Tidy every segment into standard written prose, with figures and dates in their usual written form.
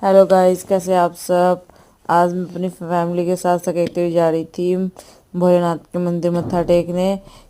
Hello guys, कैसे आप सब। आज मैं अपनी फैमिली के साथ सकेतरी जा रही थी भोलेनाथ के मंदिर मत्था टेकने,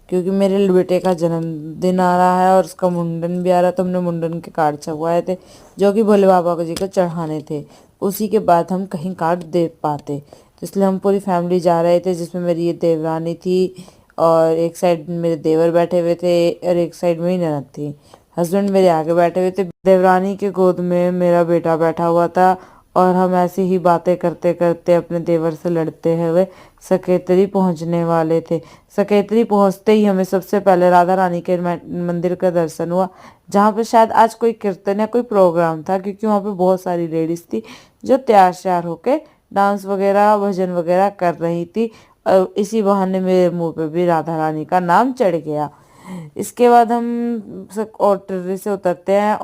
क्योंकि मेरे बेटे का जन्मदिन आ रहा है और उसका मुंडन भी आ रहा है। तो हमने मुंडन के कार्ड छपवाए थे जो कि भोले बाबा को जी को चढ़ाने थे। उसी के बाद हम कहीं कार्ड दे पाते, तो इसलिए हम पूरी फैमिली जा रहे थे, जिसमें मेरी ये देवरानी थी और एक साइड मेरे देवर बैठे हुए थे और एक साइड में ही ननद थी। हस्बैंड मेरे आगे बैठे हुए थे, देवरानी के गोद में मेरा बेटा बैठा हुआ था और हम ऐसी ही बातें करते करते अपने देवर से लड़ते हुए सकेतरी पहुंचने वाले थे। सकेतरी पहुंचते ही हमें सबसे पहले राधा रानी के मंदिर का दर्शन हुआ, जहाँ पे शायद आज कोई कीर्तन या कोई प्रोग्राम था, क्योंकि वहाँ पे बहुत सारी लेडीज थी जो तैयार श्यार होके डांस वगैरह भजन वगैरह कर रही थी। और इसी बहाने मेरे मुंह पे भी राधा रानी का नाम चढ़ गया। इसके बाद हम ऑटो से उतरते हैं।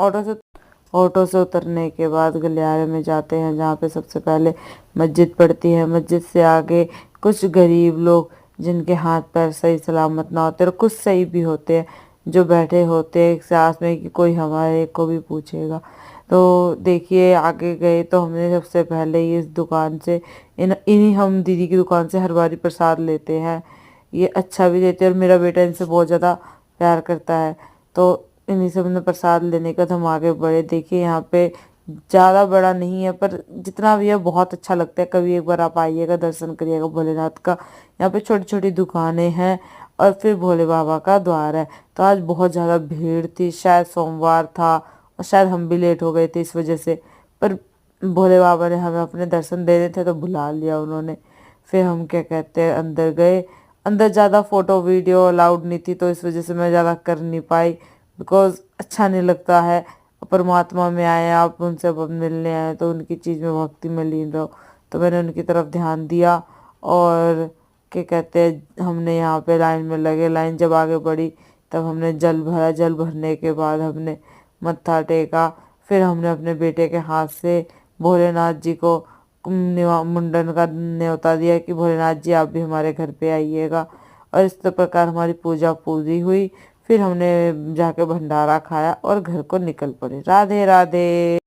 ऑटो से उतरने के बाद गलियारे में जाते हैं, जहाँ पे सबसे पहले मस्जिद पड़ती है। मस्जिद से आगे कुछ गरीब लोग जिनके हाथ पैर सही सलामत ना होते और कुछ सही भी होते हैं, जो बैठे होते हैं इस आस में कि कोई हमारे को भी पूछेगा। तो देखिए, आगे गए तो हमने सबसे पहले ही इस दुकान से इन्हीं हम दीदी की दुकान से हर बारी प्रसाद लेते हैं। ये अच्छा भी देते हैं और मेरा बेटा इनसे बहुत ज़्यादा प्यार करता है। तो इन्हीं से हमने प्रसाद लेने का तो हम आगे बढ़े। देखिए, यहाँ पे ज़्यादा बड़ा नहीं है, पर जितना भी है बहुत अच्छा लगता है। कभी एक बार आप आइएगा, दर्शन करिएगा भोलेनाथ का। यहाँ पे छोटी छोटी दुकानें हैं और फिर भोले बाबा का द्वार है। तो आज बहुत ज़्यादा भीड़ थी, शायद सोमवार था और शायद हम भी लेट हो गए थे इस वजह से। पर भोले बाबा ने हमें अपने दर्शन देने थे तो बुला लिया उन्होंने। फिर हम क्या कहते हैं, अंदर गए। अंदर ज़्यादा फ़ोटो वीडियो अलाउड नहीं थी, तो इस वजह से मैं ज़्यादा कर नहीं पाई, बिकॉज अच्छा नहीं लगता है। परमात्मा में आए, आप उनसे अब मिलने आए, तो उनकी चीज़ में भक्ति में लीन रहो। तो मैंने उनकी तरफ ध्यान दिया और क्या कहते हैं, हमने यहाँ पे लाइन में लगे। लाइन जब आगे बढ़ी तब हमने जल भरा। जल भरने के बाद हमने मत्था टेका। फिर हमने अपने बेटे के हाथ से भोलेनाथ जी को मुंडन का न्योता दिया कि भोलेनाथ जी आप भी हमारे घर पे आइएगा। और इस प्रकार हमारी पूजा पूरी हुई। फिर हमने जाके भंडारा खाया और घर को निकल पड़े। राधे राधे।